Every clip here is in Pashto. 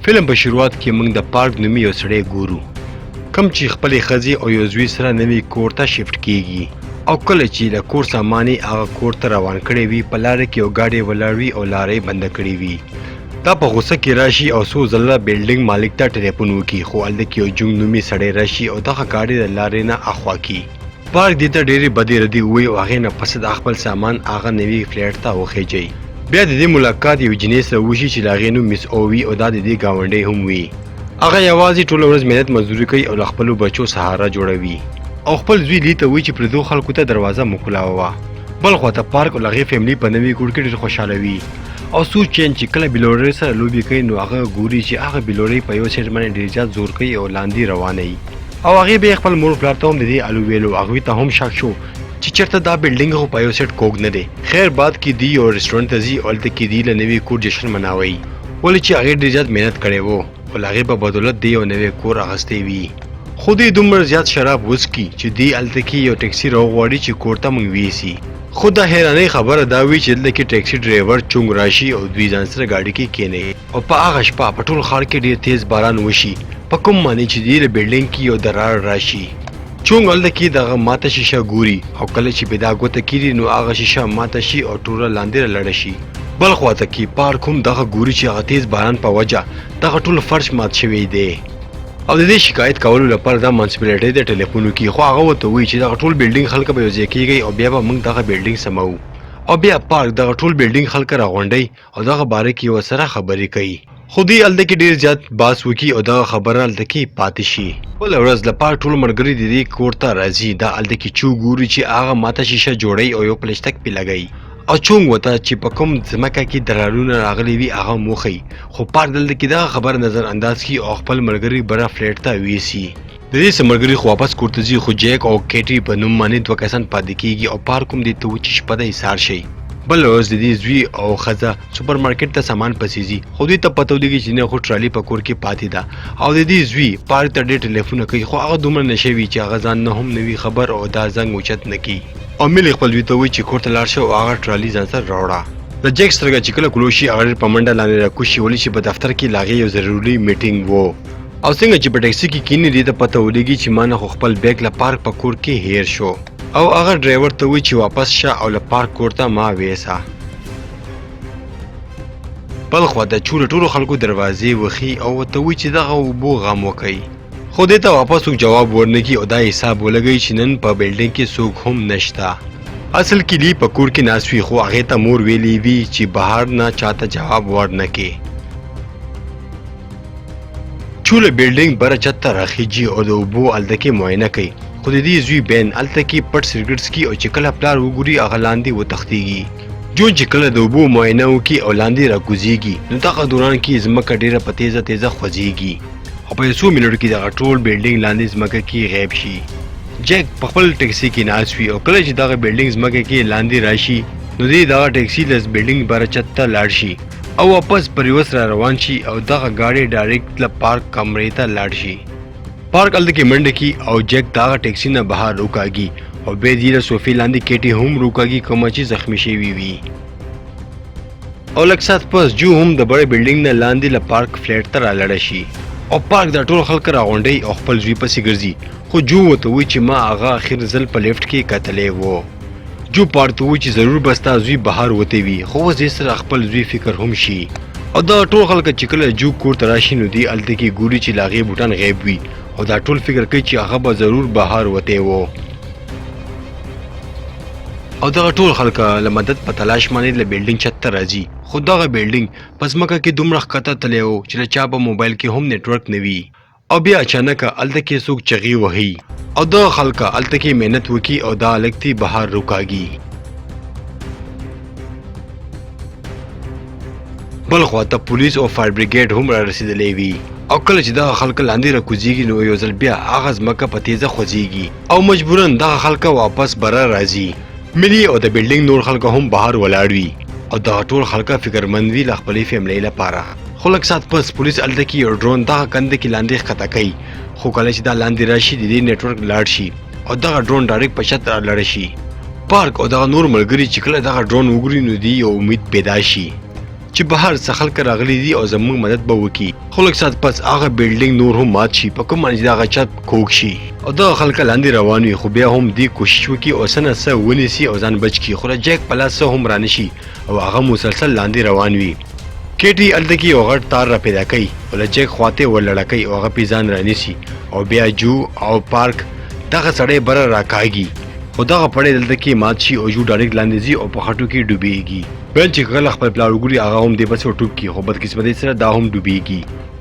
فلم په شروعات کې موږ د پارک نومي یو سړی ګورو کم چې خپلې ښځې او یو زوی سره نوي کور ته شفټ کیږي او کله چې له کور سامان یې هغه کور ته روان کړی وي په لاره کې یو ګاډی ولاړ وي او لاره یې بنده کړې وي دا په غوسه کې راشي او څو ځله بلډینګ مالک ته ټلیفون وکړي خو هلته کې یو جونګ نومي سړی راشي او دغه ګاډی د لارې نه اخوا کړي پارک دې ته ډېرې بدې ردې ووایي او هغې نه پس د خپل سامان هغه نوي فلیټ ته وخیجوي بیا د دې ملاقات یو جنۍ سره وشي چې د هغې نوم مس او وي او دا د دې ګاونډی هم وي هغه یوازې ټوله ورځ محنت مزدوري کوي او له خپلو بچو سهاره جوړوي او خپل زوی لي ته وایي چې پردو خلکو ته دروازه مه کولاوه بل خواته پارک او د هغې فیملي په نوي کور کې ډېر خوشحاله وي او څو چین چې کله بلورۍ سره لوبې کوي نو هغه ګوري چې هغه بلورۍ په یو سیټ باندې ډېر زیات زور کوي او لاندې روانوي او هغې بیا خپل مور پلار ته هم د دې الو ویلو هغوی ته هم شک شو چې چېرته دا بلډینګ خو په یو سیټ کوږ نه دی خیر بعد کې دی یو رسټورانټ ته ځي او هلته کې دی له نوي کور جشن مناوي ولې چې هغې ډېر زیات محنت کړی و او له هغې په بدولت دی یو نوی کور اخیستی وي خو دوی دومره زیات شراب وڅکي چې دوی هلته کې یو ټیکسي راوغواړي چې کور ته موږ ویسي خو د حیرانۍ خبره دا وي چې دلته کې ټیکسي ډرایور چونګ راشي او دوی ځان سره ګاډي کې کینوي او په هغه شپه په ټول ښار کې ډېر تیز باران وشي په کوم معنی چې دوی له بلډینګ کې یو درار راشي چونګ هلته کې دغه ماته شیشه ګوري او کله چې بې دا ګوته کېږي نو هغه شیشه ماته شي او ټوله لاندې رالاړه شي بل خواته کې پارک هم دغه ګوري چې هغه تیز باران په وجه دغه ټول فرش مات شوی دی او د دې شکایت کولو لپاره د منسپلټۍ ته ټلیفون وکړي خو هغه ورته وایي چې دغه ټول بلډینګ خلک به یو ځای کېږي او بیا به موږ دغه بلډینګ سموو او بیا پارک دغه ټول بلډینګ خلک راغونډوي او دغه باره کې ورسره خبرې کوي خو دوی هلته کې ډېر زیات باس وکړي او دغه خبره هلته کې پاتې شي بله ورځ د پارک ټول ملګري د دې کور ته راځي دا هلته کې چو ګوري چې هغه ماته شیشه جوړوي او یو پلسټک پې لګوي او چونګ ورته چې په کوم ځمکه کې درارونه راغلي وي هغه موښي خو پارک دلته کې دغه خبره نظر انداز کړي او خپل ملګري بره فلیټ ته ویسي د دې څه ملګري خو واپس کور ته ځي خو جیک او کیټي په نوم باندې دوه کسان پاتې کېږي او پارک هم دې ته وایي چې شپه ده ایسار شي بل ورځ د دې زوی او ښځه سوپر مارکیټ ته سامان پسې ځي خو دوی ته پته ولګي چې نه خو ټرالي په کور کې پاتې ده او د دې زوی پارک ته ډېر ټلیفونه کوي خو هغه دومره نشه وي چې هغه ځان نه هم نه وي خبر او دا زنګ اوچت نه کړي او ملي خپل زوی ته وایي چې کور ته لاړ شه او هغه ټرالي ځان سره راوړه د جیک سترګه چې کله کلوشي هغه ډېر په منډه لاندې راکوشي ولې چې په دفتر کې له هغې یو ضروري میټینګ و او څنګه چې په ټیکسي کې کیني دې ته پته ولګي چې ما نه خو خپل بیګ له پارک په کور کې هیر شو او هغه ډرایور ته وایي چې واپس شه او له پارک کور ته ما ویسه بل خوا د چور ټولو خلکو دروازې وخي او ورته وایي چې دغه اوبو غم وکوي خو دې ته واپس څوک جواب ورنکړي او دا حساب ولګوي چې نن په بلډینګ کې څوک هم نشته اصل کې لی په کور کې ناست وي خو هغې ته مور ویلی وي چې بهر نه چاته جواب ورنکړي چو له بلډینګ بره چت ته راخیجي او د اوبو هلته کې معاینه کوي خو د دې زوی بین هلته کې پټ سګرټ څکي او چې کله پلار وګوري هغه لاندې وتښتېږي جون چې کله د اوبو معاینه وکړي او لاندې راکوزېږي نو دغه دوران کې ځمکه ډېره په تیزه تیزه خوځېږي او په یو څو منټو کې دغه ټول بلډینګ لاندې ځمکه کې غیب شي جیک په خپل ټیکسي کې ناست وي او کله چې دغه بلډینګ ځمکه کې لاندې راشي نو دی دغه ټیکسي له بلډینګ بره چت ته لاړ شي او واپس پر ریورس را روان شي او دغه ګاډی ډایرکټ له پارک کمرې ته لاړ شي پارک هلته کې منډه کړي او جیک دغه ټیکسي نه بهر روکاږي او بیا دې له صوفې لاندې کیټي هم روکاږي کومه چې زخمي شوي وي او لږ ساعت پس جو هم د بړې بلډینګ نه لاندې له پارک فلیټ ته رالاړه شي او پارک دا ټول خلک راغونډوي او خپل زوی پسې ګرځي خو جو ورته وایي چې ما هغه اخر ځل په لیفټ کې کتلی و جو پارک ته وایي چې ضرور به ستا زوی بهر وتی وي خو اوس دې سره خپل زوی فکر هم شي او دا ټول خلک چې کله جو کور ته راشي نو دوی هلته کې ګوري چې له هغې بوټان غیب وي او دا ټول فکر کوي چې هغه به ضرور بهر وتی و او دغه ټول خلک له مدد په تلاش باندې له بلډینګ چت ته راځي خو دغه بلډینګ په ځمکه کې دومره ښکته تللی و چې له چا په موبایل کې هم نیټورک نه وي او بیا اچانک هلته کې څوک چغې وهي او دغه خلک هلته کې محنت وکړي او دا هلک ترې بهر روکاږي بل خواته پولیس او فایر بریګیډ هم را رسېدلی وي او کله چې دغه خلک لاندې راکوزېږي نو یو ځل بیا هغه ځمکه په تیزه خوځېږي او مجبوراً دغه خلک واپس بره راځي ملي او د بلډینګ نور خلک هم بهر ولاړ وي او دغه ټول خلک فکرمند وي له خپلې فیملۍ لپاره خو لږ ساعت پس پولیس هلته کې یو ډرون دغه کنده کې لاندې ښکته کوي خو کله چې دا لاندې راشي د دې نیټورک لاړ شي او دغه ډرون ډایرکټ په چت رالاړه شي پارک او دغه نور ملګري چې کله دغه ډرون وګوري نو دوی یو امید پیدا شي چې بهر څخه خلک راغلي دي او زموږ مدد به وکړي. خو لږ ساعت پس هغه بلډینګ نور هم مات شي، په کوم باندې چې دغه چت کوږ شي او دغه خلک لاندې روان وي، خو بیا هم دې کوشش وکړي او څه نه څه ونیسي او ځان بچ کړي. خو د جیک په لاس څه هم رانشي او هغه مسلسل لاندې روان وي. کیټي هلته کې یو غټ تار را پیدا کوي او له جیک خواته ورلړه کوي او هغه پې ځان رانیسي او بیا جو او پارک دغه سړی بره راکاږي. خو دغه پړی دلته کې مات شي او جو ډایرکټ لاندې ځي او په خټو کې ډوبېږي. بل چې کله خپل پلار وګوري هغه هم دې پسې ټوپ کړي، خو بدقسمتۍ سره دا هم ډوبېږي.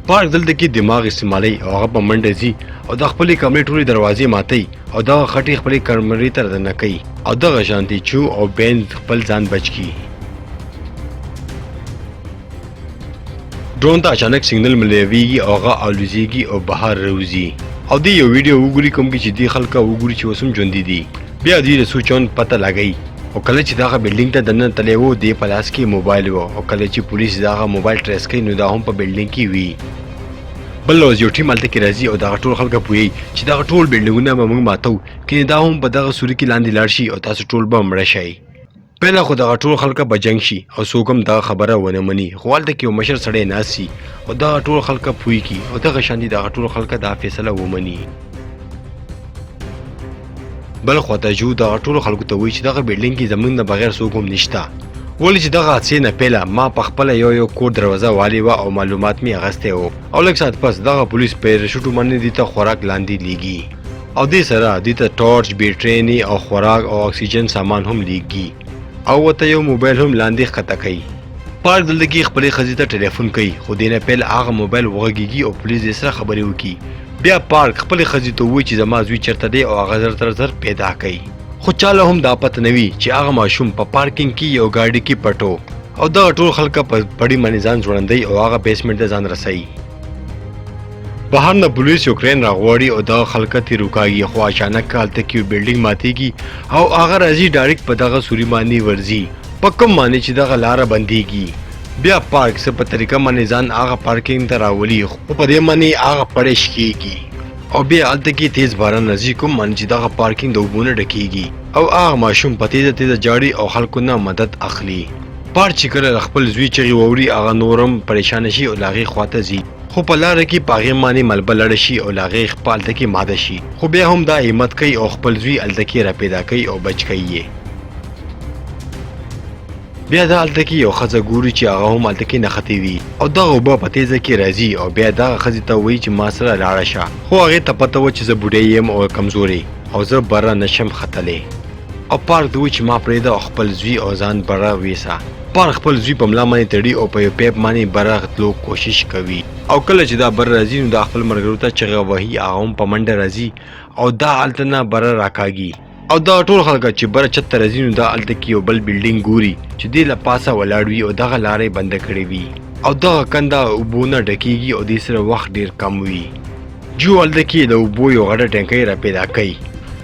پارک دلته کې دماغ استعمالوي او هغه په منډه ځي او د خپلې کمرې ټولې دروازې ماتوي او دغه خټې خپلې کمرې ته دننه کوي او دغه شانتي چو او بین خپل ځان بچ کړي. ډرون ته اچانک سیګنل ملیږي او هغه الوزېږي او بهر راوځي او دې یو ویډیو وګوري کوم کې چې دې خلکه وګوري چې اوس هم ژوندي دي. بیا دوی د سوچون پته لګوي او کله چې دغه بلډینګ ته دننه تللی و دې په لاس کې موبایل و او کله چې پولیس دغه موبایل ټریس کوي نو دا هم په بلډینګ کې وي. بل ورځ یو ټیم هلته کې راځي او دغه ټول خلک پوهیږي چې دغه ټول بلډینګونه به موږ ماتو، کنې دا هم په دغه سوري کې لاندې لاړ شي او تاسو ټول به مړه شئ. پهله خو دغه ټول خلک به جنګ شي او څوک هم دغه خبره ونه مني، خو هلته کې یو مشر سړی ناست سي او دغه ټول خلک پوهېږي او دغه شانتي دغه ټول خلک دا فیصله ومني. بل خواته جو دغه ټولو خلکو ته وایي چې دغه بلډینګ کې زموږ نه بغیر څوک هم نشته، ولې چې دغه حادثې نه پهله ما په خپله یو کور دروازه والې وه او معلومات مې اخیستی و او لږ ساعت پس دغه پولیس پیراشوټو باندې دې ته خوراک لاندې لیږي او دې سره دې ته ټارچ، بیټرۍ او خوراک او اکسیجن سامان هم لیږي او ورته یو موبایل هم لاندې ښکته کوي. پارک دلته کې خپلې ښځې ته ټلیفون کوي، خو دې نه پیل هغه موبایل وغږېږي او پولیس دې سره خبرې وکړي. بیا پارک خپلې ښځې ته ووایي چې زما زوی چېرته دی او هغه زر تر زر پیدا کوي. خو چاله هم دا پته نه وي چې هغه ماشوم په پارکینګ کې یو ګاډي کې پټو او دغه ټول خلک په پړي باندې ځان ځوړندوي او هغه بیسمنټ ته ځان رسوي. بهر نه پولیس یو کرین راغواړي او دغه خلک ترې روکاږي، خو اچانک هلته کې یو بلډینګ ماتېږي او هغه راځي ډایرکټ په دغه سوري باندې ورځي، په کوم باندې چې دغه لاره بندېږي. بیا پارک څه په طریقه باندې ځان هغه پارکینګ ته راولي، خو په دې باندې هغه پړی شکېږي او بیا هلته کې تیز باران راځي، کوم باندې چې دغه پارکینګ د اوبو نه ډکېږي او هغه ماشوم په تیزه جاړي او خلکو نه مدد اخلي. پارک چې کله خپل زوی چغې واوري هغه نور هم پریشانه شي او له هغې خواته ځي، خو په لاره کې په هغې باندې ملبه لړه شي او له هغې خپه هلته کې ماده شي، خو بیا هم دا همت کوي او خپل زوی هلته کې راپیدا کوي او بچ کوي یې. بیا دا هلته کې یو ښځه ګوري چې هغه هم هلته کې نښتې وي او دغه اوبه په تیزه کې راځي او بیا دغه ښځې ته وایي چې ما سره لاړه شه، خو هغې ته پته وه چې زه بوډۍ یم او کمزورې او زه بره نشم ختلی او پارک ته وایي چې ما پرېږده او خپل زوی او ځان بره ویسه. پارک خپل زوی په ملا باندې تړي او په یو پیپ باندې بره تلو کوشش کوي او کله چې دا بره راځي نو دا خپل ملګرو ته چغه وهي، هغه هم په منډه راځي او دا هلته نه بره راکاږي او دا ټول خلک چې بره چت ته راځي نو دا هلته کې یو بل بلډینګ ګوري چې دې له پاسه ولاړ وي او دغه لارې بنده کړې وي او دغه کنده اوبو نه ډکېږي او دې سره وخت ډېر کم وي. جو هلته کې د اوبو یو غټه ټینکۍ را پیدا کوي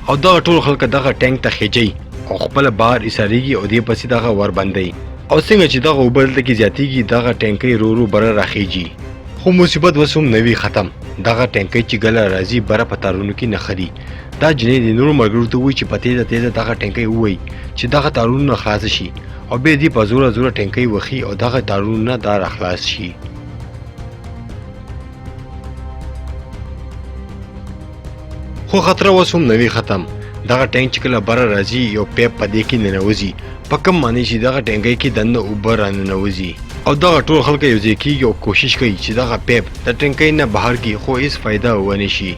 او دغه ټول خلک دغه ټینک ته خېجي او خپله بهر ایسارېږي او دې پسې دغه ور بندوي او څنګه چې دغه اوبه دلته کې زیاتېږي دغه ټینکۍ رو بره راخېجي. خو مصیبت اوس هم نه وي ختم، دغه ټینکۍ چې کله راځي بره په تارونو کې نښلي. دا جنۍ د نورو ملګرو ته وایي چې په تیزه دغه ټینکۍ ووایي چې دغه تارونونه خلاص شي او بیا دې په زوره ټینکۍ وخي او دغه تارونونه دا راخلاص شي. خو خطره اوس هم نه وي ختم، دغه ټینک چې کله بره راځي یو پیپ په دې کې ننوځي، په کوم باندې چې دغه ټینکۍ کې دننه اوبه راننوځي او دغه ټول خلک یو ځای کېږي او کوشش کوي چې دغه پیپ د ټینکۍ نه بهر کړي، خو هېڅ فایده ونه شي.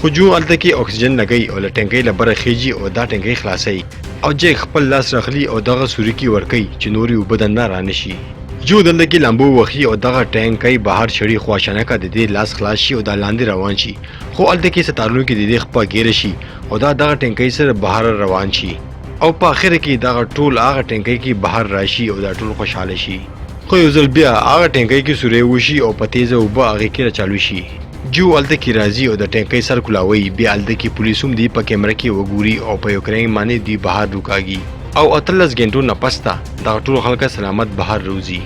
خو جو هلته کې اکسیجن لګوي او له ټینکۍ له بره خېجي او دا ټینکۍ خلاصوي او جیک خپل لاس راخلي او دغه سوري کې ورکوي چې نورې اوبه دننه رانشي. جو دلته کې لامبو وخي او دغه ټینکۍ بهر شړي، خو اچانکه د دې لاس خلاص شي او دا لاندې روان شي، خو هلته کې ستارونو کې د دې خپه ګیره شي او دا دغه ټینکۍ سره بهر روان شي او په اخره کې دغه ټول هغه ټینکۍ کې بهر راشي او دا ټول خوشحاله شي. خو یو ځل بیا هغه ټینکۍ کې سوری وشي او په تیزه اوبه هغې کې راچالو شي. جو هلته کې راځي او د ټینکۍ سر کولاوي، بیا هلته کې پولیس هم دی په کیمره کې وګوري او په یو کرینګ باندې دی بهر روکاږي او 18 غنټو نه پس ته دغه ټول خلک سلامت بهر روزي.